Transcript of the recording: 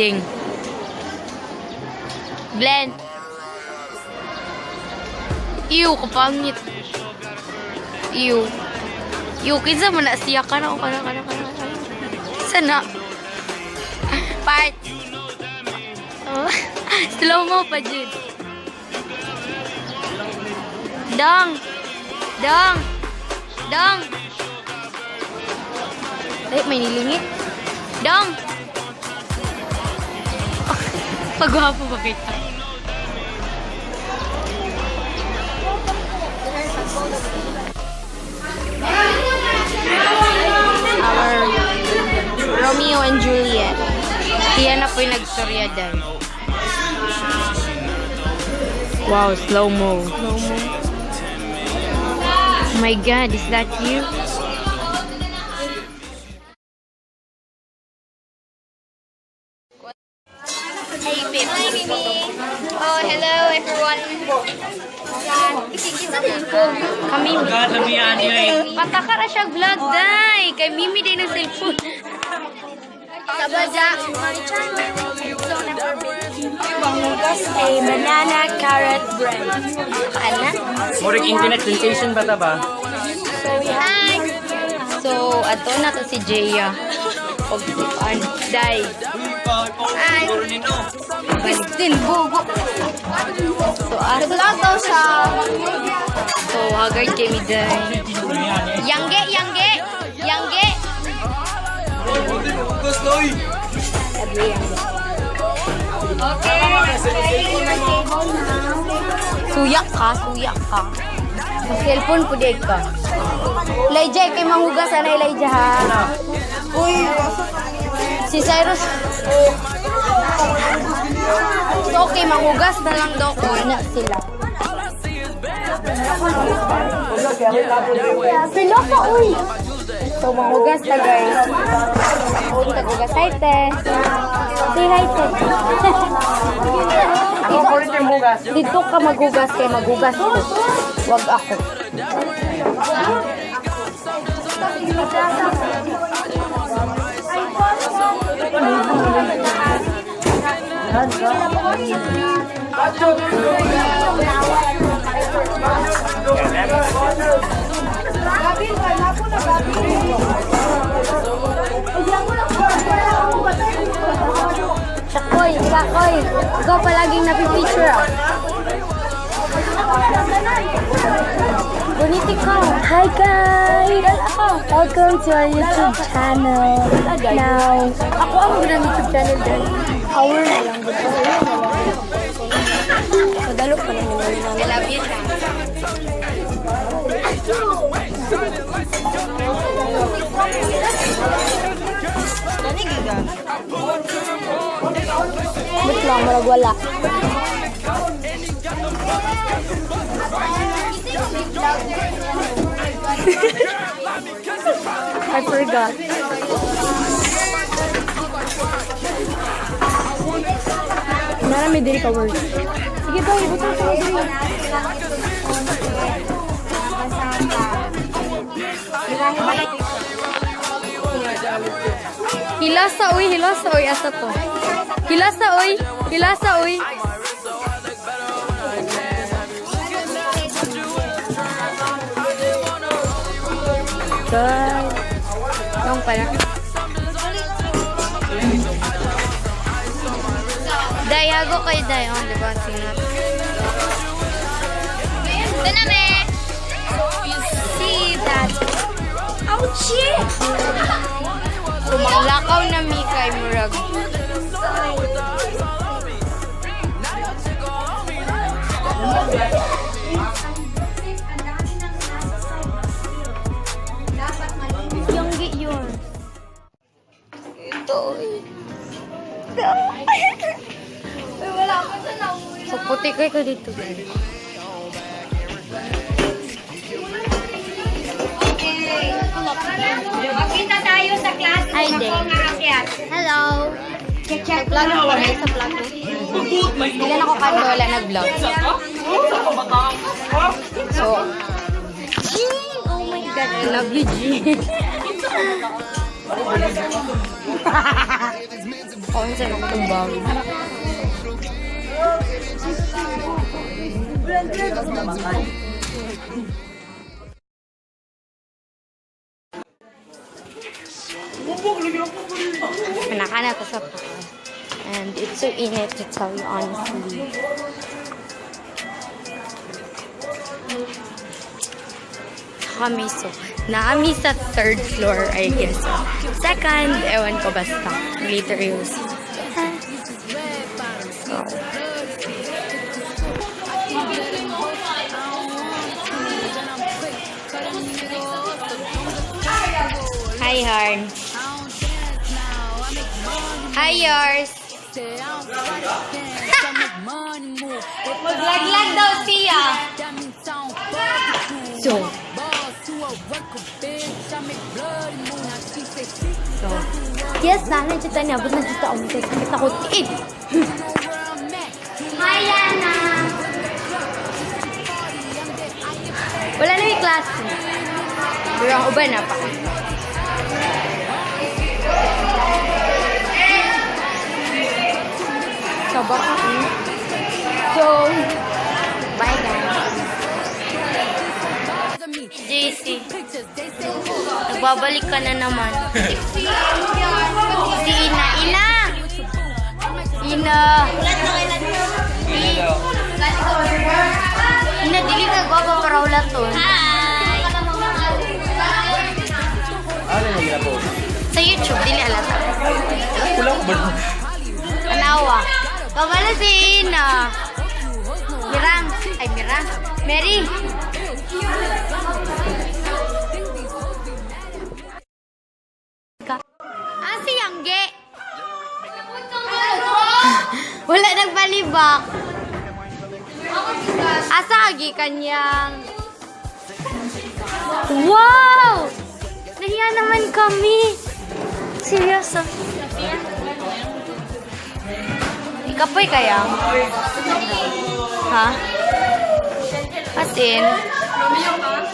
Ding. Blend. Ew, kapangit. Ew. Ew, kinsa man na siya ka na. Sana. Part. Oh. Slow mo pa, Jid. Dong. Ay, may nilingit. Dong. Pagwapo ba kita? Our Romeo and Juliet. Iyan na po yung nagstorya dahil. Wow, slow-mo. Oh my God, is that you? Hey, babe. Hi, Mimi. Oh, hello, everyone. Kami, pataka na siya vlog, day. Kay Mimi din ang cellphone. Sabaja. Bangugas ay banana carrot bread. Ano? Murik internet sensation ba ba? Hi! So, ato na to si Jaya. Og si Day. Hi! Christine Bugo. So, ato lang daw siya. So, haggard kami Day. Yangge! Okay. Suyak ka. Cellphone po din ka. Elijah, kay mahugas na Elijah ha. Uy, si Cyrus. So, okay, mahugas na lang daw ko. Na sila. Sila pa, uy. So, mahugas na guys. Uy, tagugas. Hi, te. Say hi, te. Ako ko rin yung bugas. Dito ka magugas kay magugas ko. Wag ako. Sakoy. Ikaw palaging napipicture ah. Boniti ko. Hi guys! Welcome to our YouTube channel. Now, ako ang ginang YouTube channel din. Hour na lang. Madalo pa naman namin. I love you. Ba't lang maragwala? I forgot. Marami diri ka words. Sige ba, ibutan ko diri. Hilasa uy, asa to. Hilasa uy. Guys. Yung pala. Dayago kayo dayo, di ba? Sinat. Ito na, me. You see that? Ouchie! Sumanglakaw na mi kay Murag. Yonggi yun. Ito eh. Wala ko sa namuwi. So, puti ko dito. Magkita tayo sa class. Hi, Dave. Hello. Sa vlog ko. Sa vlog ko. Hindi na ako kandola nag-vlog. So, oh my God, I love you, G. Ako sa tumbang. Pinakanan ko sa paa. And it's so init to tell you honestly. Nakami sa third floor, I guess. Second, ewan ko basta. Later you'll see. So, hi, Harn. Hi, yours. Maglaglag daw siya. So, yes, nahanap siya tayo. Abot na dito ako. Sakit ako. Tiid! Hi, Yana! Wala na yung klase. Pero ang uban na pa. Sabak ako. So, bye guys. JC. Nagbabalik ka na naman. Si Ina. Ina! Ina! Ina, dili ka gwapa para ulat to. Hi! Ano yung ginapost? Sa YouTube, dili alata. Kulang ba? Anawa. Kamala si Ina. Mirang. Ay, Mirang. Mary. Si Yangge. Wala nagbalibak. Asa agi kanyang. Wow! Nahiya naman kami. Seryoso. Ikapoy kaya? Ha? Asin? Romeo ka?